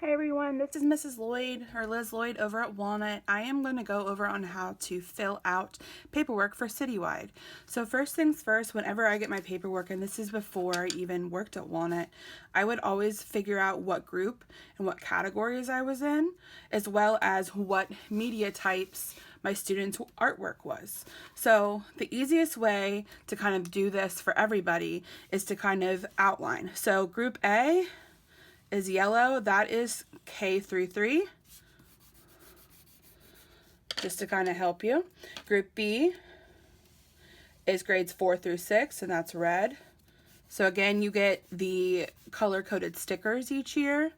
Hi everyone, this is Mrs. Lloyd or Liz Lloyd over at Walnut. I am going to go over on how to fill out paperwork for CityWide. So first things first, whenever I get my paperwork, and this is before I even worked at Walnut, I would always figure out what group and what categories I was in, as well as what media types my students' artwork was. So the easiest way to kind of do this for everybody is to kind of outline. So group A is yellow, that is K through 3, just to kind of help you. Group B is grades 4 through 6, and that's red. So again, you get the color-coded stickers each year.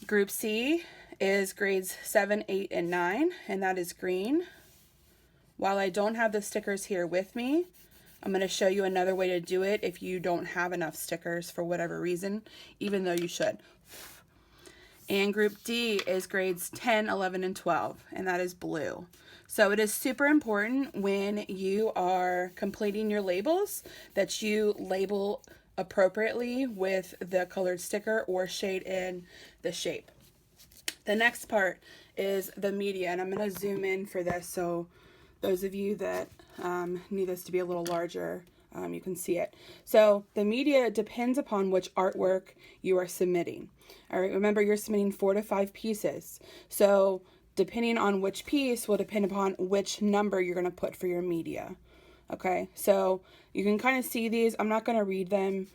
Group C is grades 7, 8, and 9, and that is green. While I don't have the stickers here with me, I'm going to show you another way to do it if you don't have enough stickers for whatever reason, even though you should. And group D is grades 10, 11, and 12, and that is blue. So it is super important when you are completing your labels that you label appropriately with the colored sticker or shade in the shape. The next part is the media, and I'm going to zoom in for this so those of you that need this to be a little larger, you can see it. So the media depends upon which artwork you are submitting. All right, remember you're submitting 4 to 5 pieces. So depending on which piece will depend upon which number you're going to put for your media. Okay, so you can kind of see these. I'm not going to read them,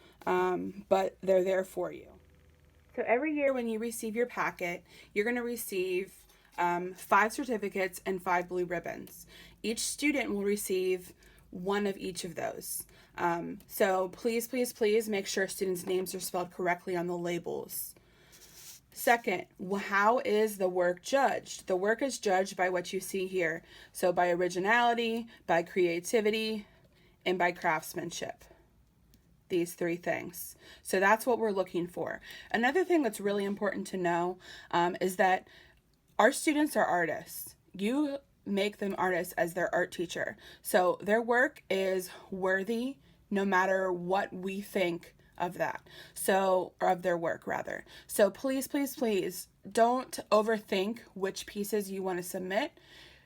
but they're there for you. So every year when you receive your packet, you're going to receive 5 certificates and 5 blue ribbons. Each student will receive one of each of those. So please, please, please make sure students' names are spelled correctly on the labels. Second, how is the work judged? The work is judged by what you see here. So by originality, by creativity, and by craftsmanship. These 3 things. So that's what we're looking for. Another thing that's really important to know is that our students are artists. You make them artists as their art teacher. So their work is worthy no matter what we think of that. So, or of their work rather. So please, please, please don't overthink which pieces you want to submit.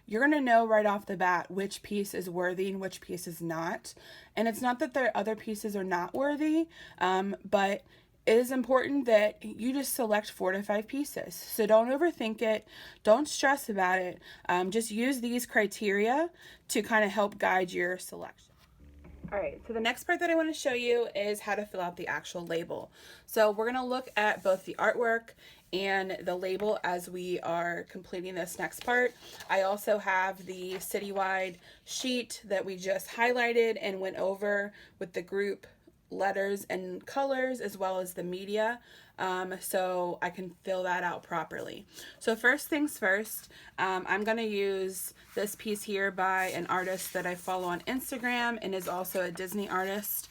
You're going to know right off the bat which piece is worthy and which piece is not. And it's not that their other pieces are not worthy, but it is important that you just select 4 to 5 pieces. So don't overthink it. Don't stress about it. Just use these criteria to kind of help guide your selection. All right, so the next part that I want to show you is how to fill out the actual label. So we're going to look at both the artwork and the label as we are completing this next part. I also have the CityWide sheet that we just highlighted and went over with the group letters and colors as well as the media, so I can fill that out properly. So first things first, I'm going to use this piece here by an artist that I follow on Instagram and is also a Disney artist,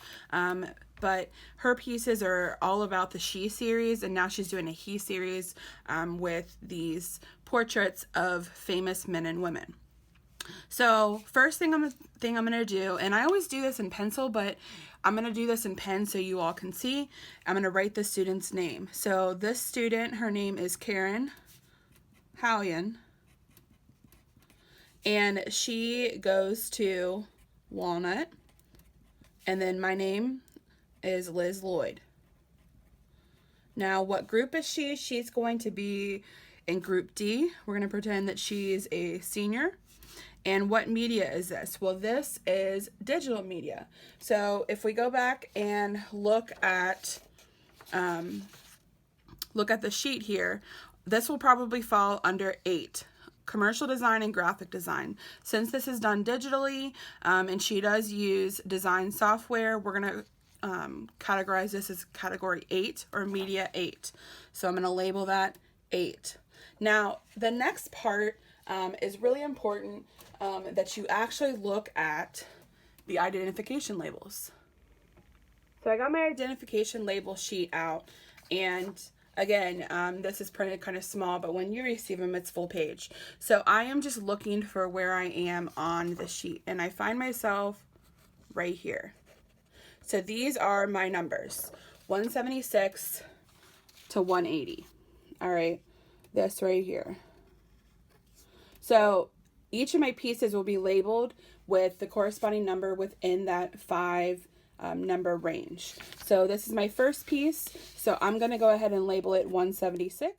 but her pieces are all about the She series, and now she's doing a He series with these portraits of famous men and women. So first thing I'm going to do, and I always do this in pencil, but I'm going to do this in pen so you all can see. I'm going to write the student's name. So this student, her name is Karen Hallian, and she goes to Walnut, and then my name is Liz Lloyd. Now, what group is she? She's going to be in group D. We're going to pretend that she's a senior. And what media is this? Well, this is digital media. So if we go back and look at the sheet here, this will probably fall under 8, commercial design and graphic design. Since this is done digitally, and she does use design software, we're going to categorize this as category 8 or media 8. So I'm going to label that 8. Now, the next part is really important, that you actually look at the identification labels. So I got my identification label sheet out, and again, this is printed kind of small, but when you receive them, it's full page. So I am just looking for where I am on the sheet, and I find myself right here. So these are my numbers, 176 to 180. All right, this right here. So each of my pieces will be labeled with the corresponding number within that 5 number range. So this is my first piece. So I'm going to go ahead and label it 176.